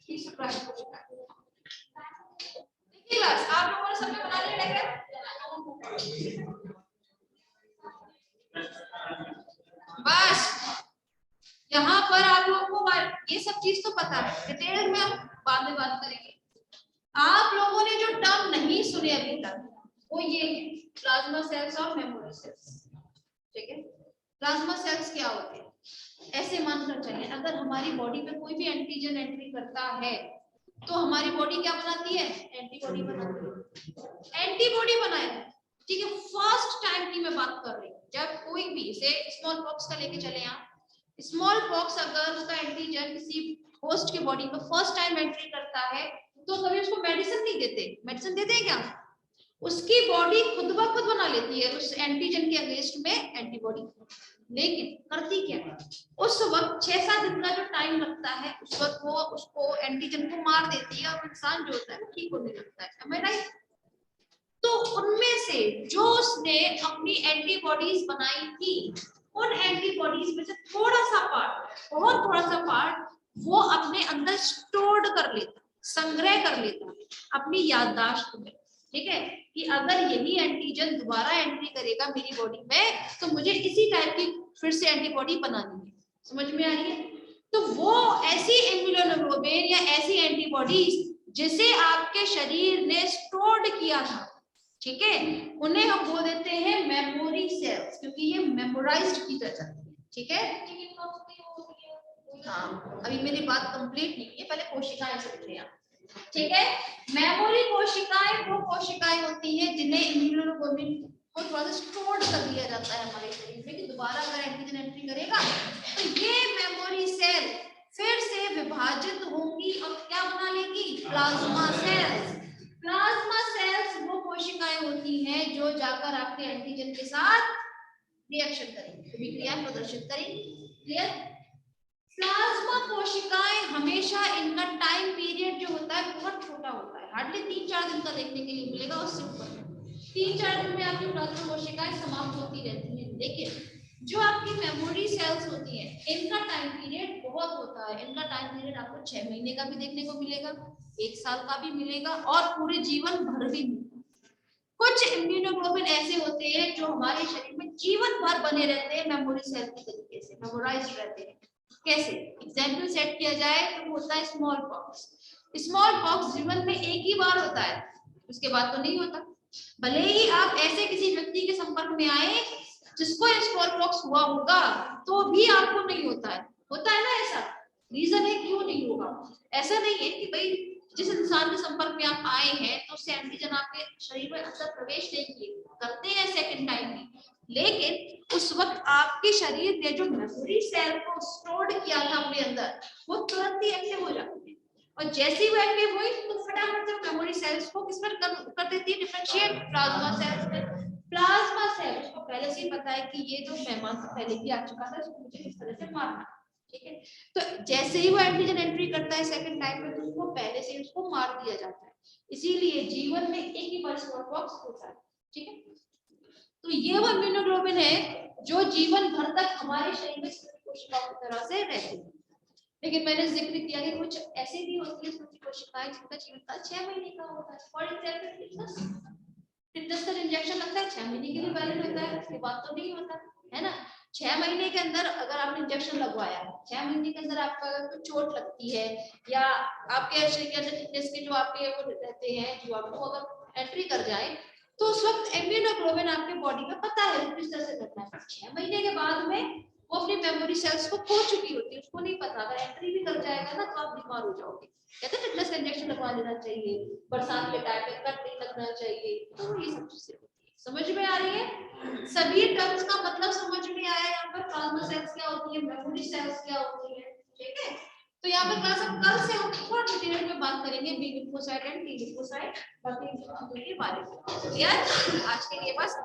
की सुप्राहित कोशिका। देखिए बस आप लोगों ने सबने बना लिया डायग्राम? बस यहाँ पर आप लोगों को ये सब चीज तो पता है, डिटेल में हम बाद में बात करेंगे। आप लोगों ने जो टर्म नहीं सुने अभी तक वो ये है प्लाज्मा सेल्स और मेमोरी सेल्स, ठीक है? प्लाज्मा सेल्स क्या होते हैं? ऐसे मानकर चलें, अगर हमारी बॉडी में कोई भी एंटीजन एंट्री करता है तो हमारी बॉडी क्या बनाती है? एंटीबॉडी बनाती है, एंटीबॉडी बनाए, ठीक है? फर्स्ट टाइम की मैं बात कर रही हूँ, जब कोई भी से स्मॉल पॉक्स का लेके चले आप, स्मॉल पॉक्स अगर उसका एंटीजन किसी होस्ट की बॉडी में फर्स्ट टाइम एंट्री करता है तो कभी उसको मेडिसिन नहीं देते। मेडिसिन देते हैं क्या? उसकी बॉडी खुद ब खुद बना लेती है उस एंटीजन के अगेंस्ट में एंटीबॉडी, लेकिन करती क्या है? उस वक्त 6-7 दिन का जो टाइम लगता है उस वक्त वो उसको एंटीजन को मार देती है और इंसान जो होता है वो ठीक होने लगता है। Am I right? तो उनमें से जो उसने अपनी एंटीबॉडीज बनाई थी, उन एंटीबॉडीज में से थोड़ा सा पार्ट, बहुत थोड़ा सा पार्ट वो अपने अंदर स्टोर्ड कर लेता, संग्रह कर लेता अपनी याददाश्त में, ठीक है? कि अगर यही एंटीजन दोबारा एंट्री करेगा मेरी बॉडी में तो मुझे इसी टाइप की फिर से एंटीबॉडी बनानी है। समझ में आ रही है? तो वो ऐसी इम्यूनोग्लोबुलिन या ऐसी एंटीबॉडीज जिसे आपके शरीर ने स्टोर्ड किया था, ठीक है, उन्हें हम बोल देते हैं मेमोरी सेल्स, क्योंकि ये मेमोराइज्ड की जाती है, ठीक है? हाँ, अभी मेरी बात कंप्लीट नहीं है, पहले कोशिकाएं समझिए आप, ठीक है? मेमोरी कोशिकाएं वो कोशिकाएं होती हैं जिन्हें इम्यूनोग्लोबुलिन को थोड़ा सा स्टोर कर दिया जाता है हमारे शरीर में कि दोबारा अगर एंटीजन एंट्री करेगा तो ये मेमोरी सेल फिर से विभाजित होंगी और क्या बना लेगी? Plasma cells. प्लाज्मा सेल्स वो कोशिकाएं होती हैं जो जाकर आपके एंटीजन के साथ रिएक्शन करेंगी, अभिक्रिया प्रदर्शित करेंगी। क्लियर? प्लाज्मा कोशिकाएं हमेशा इनका टाइम पीरियड जो होता है बहुत छोटा होता है, हार्डली 3-4 दिन का देखने के लिए मिलेगा, उससे ऊपर 3-4 दिन में आपकी प्लाज्मा कोशिकाएं समाप्त होती रहती हैं। लेकिन जो आपकी मेमोरी सेल्स होती हैं इनका टाइम पीरियड बहुत होता है, इनका टाइम पीरियड आपको 6 महीने का भी देखने को मिलेगा, 1 साल का भी मिलेगा और पूरे जीवन भर भी मिलेगा। कुछ इम्यूनोग्लोबुलिन ऐसे होते हैं जो हमारे शरीर में जीवन भर बने रहते हैं, मेमोरी सेल के तरीके से मेमोराइज्ड रहते हैं। कैसे? एग्जाम्पल सेट किया जाए तो होता है स्मॉल पॉक्स। स्मॉल पॉक्स जीवन में एक ही बार होता है, उसके बाद तो नहीं होता। भले ही आप ऐसे किसी व्यक्ति के संपर्क में आए जिसको स्मॉल पॉक्स हुआ होगा तो भी आपको नहीं होता है, होता है ना ऐसा? रीजन है क्यों नहीं होगा? ऐसा नहीं है कि भाई जिस इंसान के संपर्क में आप आए हैं तो उससे एंटीजन आपके शरीर में अंदर प्रवेश नहीं किए, करते हैं सेकंड टाइम भी, लेकिन उस वक्त आपके शरीर ने जो मेमोरी सेल को स्टोर्ड किया था अपने अंदर वो तुरंत ही एक्टिव हो जाती है, और जैसे ही वो एक्टिव हुई तो फटाफट से मेमोरी सेल्स को किस पर कर देती है? डिफरेंशिएट प्लाज्मा सेल्स में। प्लाज्मा सेल्स को पहले से ही पता है कि ये जो मेहमान से पहले भी आ चुका था इसको मुझे इस तरह से मारना, ठीक है? तो जैसे ही वो एंटीजन एंट्री करता है सेकंड टाइम में तो उसको पहले से उसको मार दिया जाता है, इसीलिए जीवन में एक ही बार स्मॉल पॉक्स होता है, ठीक है? तो ये वो इम्यूनोग्लोबुलिन है जो जीवन भर तक हमारे शरीर में कोशिकाओं की तरह से रहती है। लेकिन मैंने जिक्र किया कि कुछ ऐसे भी होती है कोशिकाएं जिनका जीवन काल 6 महीने का होता है। फॉर एग्जांपल टिटनस का इंजेक्शन लगता है 6 महीने के लिए वैलिड होता है, उसके बाद तो नहीं होता है ना। 6 महीने के अंदर अगर आपने इंजेक्शन लगवाया, 6 महीने के अंदर आपका अगर कुछ चोट लगती है या आपके शरीर के अंदर टिटनस के जो आपके वो रहते हैं जो आपको अगर एंट्री कर जाए तो उस वक्त इम्यूनोग्लोबुलिन आपके बॉडी में पता है किस तरह से करना है। 6 महीने के बाद में वो अपनी मेमोरी सेल्स को खो चुकी होती है, उसको नहीं पता, अगर एंट्री भी कर जाएगा ना तो आप बीमार हो जाओगे। कहते हैं टिटनस का इंजेक्शन लगवा लेना चाहिए, बरसात के टाइम में कट नहीं लगना चाहिए, तो ये सब चीजें होती है। समझ में आ रही है? सभी टर्म्स का मतलब समझ में आया। यहाँ पर प्लाज्मा सेल्स क्या होती है, मेमोरी सेल्स क्या होती है, ठीक है। तो यहाँ पर क्लास हम कल से हम थोड़ा डिटेल में बात करेंगे B lymphocyte and T lymphocyte बाकी चीजों के बारे में। यार आज के लिए बस